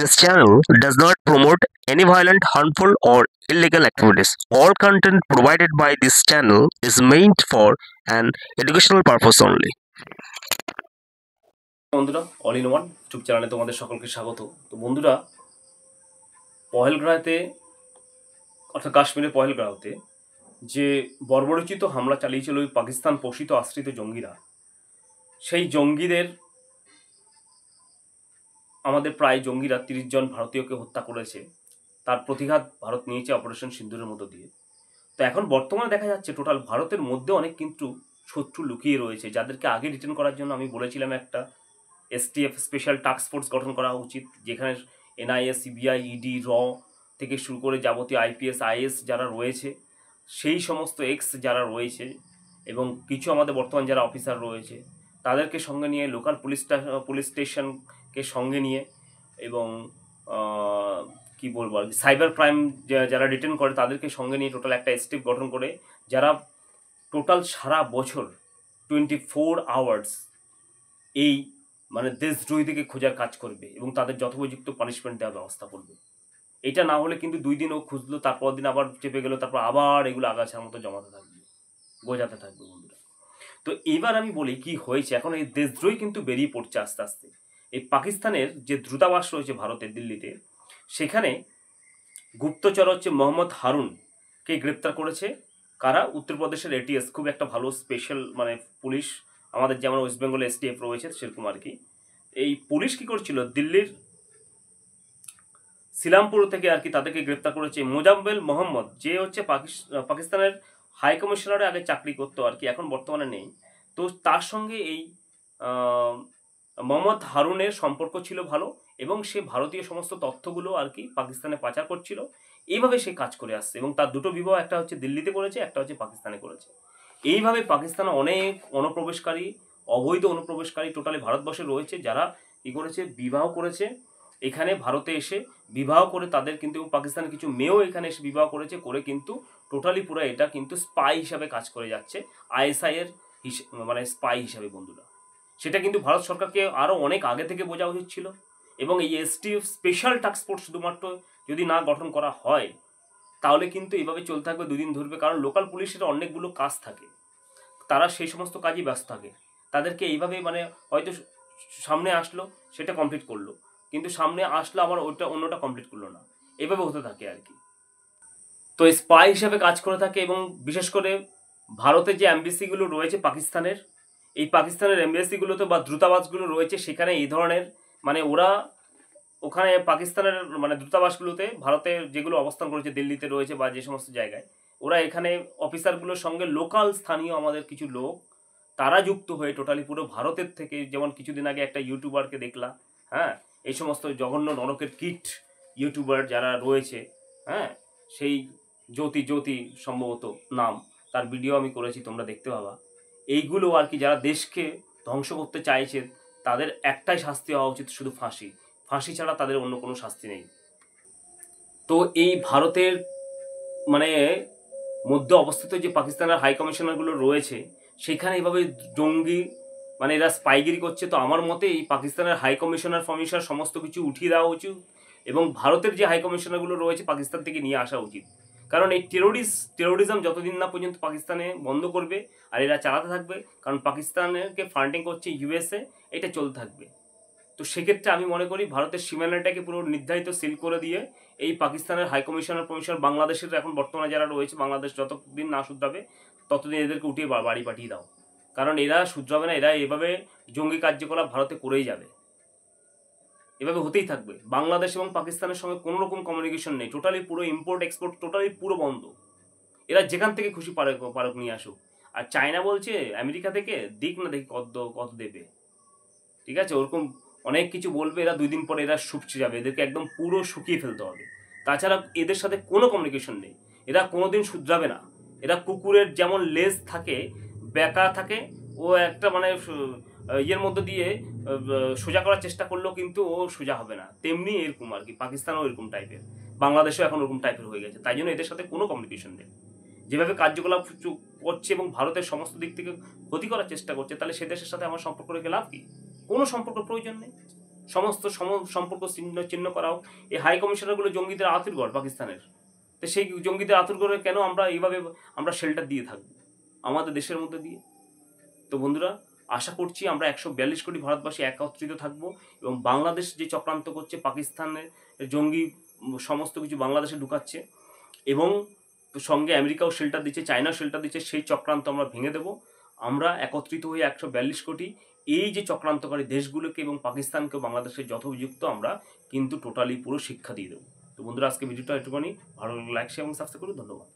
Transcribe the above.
This channel does not promote any violent, harmful, or illegal activities. All content provided by this channel is meant for an educational purpose only. বন্ধুরা, all in one YouTube চ্যানেলে তোমাদের সকলকে স্বাগত। তো বন্ধুরা, পহেলগ্রাহতে অর্থাৎ কাশ্মীরের পহেলগ্রাহতে যে বর্বরোচিত হামলা চালিয়েছিল ওই পাকিস্তান পোষিত আশ্রিত জঙ্গিরা, সেই জঙ্গিদের আমাদের প্রায় জঙ্গিরা 30 জন ভারতীয়কে হত্যা করেছে। তার প্রতিঘাত ভারত নিয়েছে অপারেশন সিন্দুরের মধ্য দিয়ে। তো এখন বর্তমানে দেখা যাচ্ছে টোটাল ভারতের মধ্যে অনেক কিন্তু শত্রু লুকিয়ে রয়েছে, যাদেরকে আগে রিটার্ন করার জন্য আমি বলেছিলাম একটা STF স্পেশাল টাস্ক ফোর্স গঠন করা উচিত, যেখানে NIA, CBI, ED, র থেকে শুরু করে যাবতীয় IPS, IS যারা রয়েছে, সেই সমস্ত যারা রয়েছে এবং কিছু আমাদের বর্তমান যারা অফিসার রয়েছে তাদেরকে সঙ্গে নিয়ে, লোকাল পুলিশ স্টেশনকে সঙ্গে নিয়ে এবং কি বলবো আর সাইবার ক্রাইম যারা রিটার্ন করে তাদেরকে সঙ্গে নিয়ে টোটাল একটা স্টেপ গঠন করে, যারা টোটাল সারা বছর 24 আওয়ার্স এই মানে দেশদ্রোহীদেরকে খোঁজার কাজ করবে এবং তাদের যথোপযুক্ত পানিশমেন্ট দেওয়ার ব্যবস্থা করবে। এটা না হলে কিন্তু 2 দিন ও খুঁজলো, তারপর দিন আবার চেপে গেল, তারপর আবার এগুলো আগাছার মতো জমাতে থাকবে, গোজাতে থাকবে বন্ধুরা। তো এবার আমি বলি কি হয়েছে। এখন এই দেশদ্রোহী কিন্তু বেরিয়ে পড়ছে আস্তে আস্তে। এই পাকিস্তানের যে দূতাবাস রয়েছে ভারতের দিল্লিতে, সেখানে গুপ্তচর হচ্ছে মোহাম্মদ হারুনকে গ্রেপ্তার করেছে কারা? উত্তরপ্রদেশের ATS, খুব একটা ভালো স্পেশাল মানে পুলিশ, আমাদের যেমন ওয়েস্ট বেঙ্গলে STF রয়েছে সেরকম আর কি। এই পুলিশ কি করছিল, দিল্লির সিলামপুর থেকে আর কি তাদেরকে গ্রেপ্তার করেছে। মোজাম্মেল মোহাম্মদ, যে হচ্ছে পাকিস্তানের হাই কমিশনারে আগে চাকরি করতো আর কি, এখন বর্তমানে নেই। তো তার সঙ্গে এই মোহাম্মদ হারুনের সম্পর্ক ছিল ভালো এবং সে ভারতীয় সমস্ত তথ্যগুলো আর কি পাকিস্তানে পাচার করছিল। এইভাবে সে কাজ করে আসছে এবং তার দুটো বিবাহ, একটা হচ্ছে দিল্লিতে করেছে, একটা হচ্ছে পাকিস্তানে করেছে। এইভাবে পাকিস্তানে অনেক অনুপ্রবেশকারী, অবৈধ অনুপ্রবেশকারী টোটালি ভারতবর্ষে রয়েছে, যারা কি করেছে, বিবাহ করেছে এখানে ভারতে এসে, বিবাহ করে তাদের কিন্তু পাকিস্তানের কিছু মেয়েও এখানে এসে বিবাহ করেছে, করে কিন্তু টোটালি পুরো এটা কিন্তু স্পাই হিসাবে কাজ করে যাচ্ছে, ISI এর মানে স্পাই হিসাবে বন্ধুরা। সেটা কিন্তু ভারত সরকারকে আরও অনেক আগে থেকে বোঝা উচিত ছিল এবং এই STF স্পেশাল টাস্ক ফোর্স শুধুমাত্র যদি না গঠন করা হয় তাহলে কিন্তু এভাবে চলতে থাকবে, 2 দিন ধরবে। কারণ লোকাল পুলিশের অনেকগুলো কাজ থাকে, তারা সেই সমস্ত কাজই ব্যস্ত থাকে। তাদেরকে এইভাবে মানে হয়তো সামনে আসলো সেটা কমপ্লিট করলো, কিন্তু সামনে আসলো আবার ওইটা অন্যটা কমপ্লিট করলো না, এভাবে হতে থাকে আর কি। তো স্পাই হিসাবে কাজ করে থাকে এবং বিশেষ করে ভারতের যে এমবেসিগুলো রয়েছে পাকিস্তানের, এই পাকিস্তানের এমবেসিগুলোতে বা দূতাবাসগুলো রয়েছে, সেখানে এই ধরনের মানে ওরা ওখানে পাকিস্তানের মানে দূতাবাসগুলোতে, ভারতের যেগুলো অবস্থান করেছে দিল্লিতে রয়েছে বা যে সমস্ত জায়গায়, ওরা এখানে অফিসারগুলোর সঙ্গে লোকাল স্থানীয় আমাদের কিছু লোক তারা যুক্ত হয়ে টোটালি পুরো ভারতের থেকে, যেমন কিছুদিন আগে একটা ইউটিউবারকে দেখলাম, হ্যাঁ, এই সমস্ত জঘন্য নরকের কিট ইউটিউবার যারা রয়েছে, হ্যাঁ, সেই জ্যোতি সম্ভবত নাম, তার ভিডিও আমি করেছি, তোমরা দেখতে পাবা। এইগুলো আর কি যারা দেশকে ধ্বংস করতে চাইছে তাদের একটাই শাস্তি হওয়া উচিত, শুধু ফাঁসি। ফাঁসি ছাড়া তাদের অন্য কোনো শাস্তি নেই। তো এই ভারতের মানে মধ্যে অবস্থিত যে পাকিস্তানের হাই কমিশনারগুলো রয়েছে, সেখানে এইভাবে জঙ্গি মানে এরা স্পাইগিরি করছে। তো আমার মতে এই পাকিস্তানের হাই কমিশনার সমস্ত কিছু উঠিয়ে দেওয়া উচিত এবং ভারতের যে হাই কমিশনারগুলো রয়েছে পাকিস্তান থেকে নিয়ে আসা উচিত। কারণ এই টেরোরিজম যতদিন না পর্যন্ত পাকিস্তানে বন্ধ করবে আর এরা চালাতে থাকবে, কারণ পাকিস্তানকে ফান্ডিং করছে USA, এটা চলতে থাকবে। তো সেক্ষেত্রে আমি মনে করি ভারতের সীমানাটাকে পুরো নির্ধারিত সিল করে দিয়ে এই পাকিস্তানের হাই কমিশনার বাংলাদেশের এখন বর্তমানে যারা রয়েছে, বাংলাদেশ যতদিন না শুধরাবে ততদিন এদেরকে উঠিয়ে বাড়ি পাঠিয়ে দাও, কারণ এরা শুধরাবে না। এরা এভাবে জঙ্গি কার্যকলাপ ভারতে করেই যাবে, এভাবে হতেই থাকবে। বাংলাদেশ এবং পাকিস্তানের সঙ্গে কোনো রকম কমিউনিকেশন নেই, টোটালি পুরো ইম্পোর্ট এক্সপোর্ট টোটালি পুরো বন্ধ। এরা যেখান থেকে খুশি পারক নিয়ে আসুক। আর চায়না বলছে আমেরিকা থেকে দিক না, দেখি কত দেবে, ঠিক আছে, ওরকম অনেক কিছু বলবে। এরা 2 দিন পরে এরা শুকিয়ে যাবে, এদেরকে একদম পুরো শুকিয়ে ফেলতে হবে। তাছাড়া এদের সাথে কোনো কমিউনিকেশন নেই, এরা কোনোদিন শুধরাবে না। এরা কুকুরের যেমন লেজ থাকে, বেঁকা থাকে, ও একটা মানে ইয়ের মধ্যে দিয়ে সোজা করার চেষ্টা করলেও কিন্তু ও সোজা হবে না, তেমনি এরকম আর কি। পাকিস্তানও এরকম টাইপের, বাংলাদেশও এখন ওরকম টাইপের হয়ে গেছে। তাই জন্য এদের সাথে কোনো কমিউনিকেশন নেই। যেভাবে কার্যকলাপ করছে এবং ভারতের সমস্ত দিক থেকে ক্ষতি করার চেষ্টা করছে, তাহলে সে দেশের সাথে আমার সম্পর্ক রেখে লাভ কি? কোনো সম্পর্ক প্রয়োজন নেই। সমস্ত সম্পর্ক ছিন্ন চিহ্ন করা হোক। এই হাই কমিশনারগুলো জঙ্গিদের আতুরঘর পাকিস্তানের, তো সেই জঙ্গিদের আতুরঘরে কেন আমরা এইভাবে আমরা শেল্টার দিয়ে থাকবো আমাদের দেশের মধ্যে দিয়ে? তো বন্ধুরা, আশা করছি আমরা 142 কোটি ভারতবাসী একত্রিত থাকবো এবং বাংলাদেশ যে চক্রান্ত করছে, পাকিস্তানের জঙ্গি সমস্ত কিছু বাংলাদেশে ঢুকাচ্ছে এবং সঙ্গে আমেরিকাও শেল্টার দিচ্ছে, চায়নাও শেল্টার দিচ্ছে, সেই চক্রান্ত আমরা ভেঙে দেব। আমরা একত্রিত হয়ে 142 কোটি এই যে চক্রান্তকারী দেশগুলোকে এবং পাকিস্তানকেও বাংলাদেশের যথোপযুক্ত আমরা কিন্তু টোটালি পুরো শিক্ষা দিয়ে দেবো। তো বন্ধুরা, আজকে ভিডিওটা একটুখানি ভালো লাগলে লাইক শেয়ার এবং সাবস্ক্রাইব করুন। ধন্যবাদ।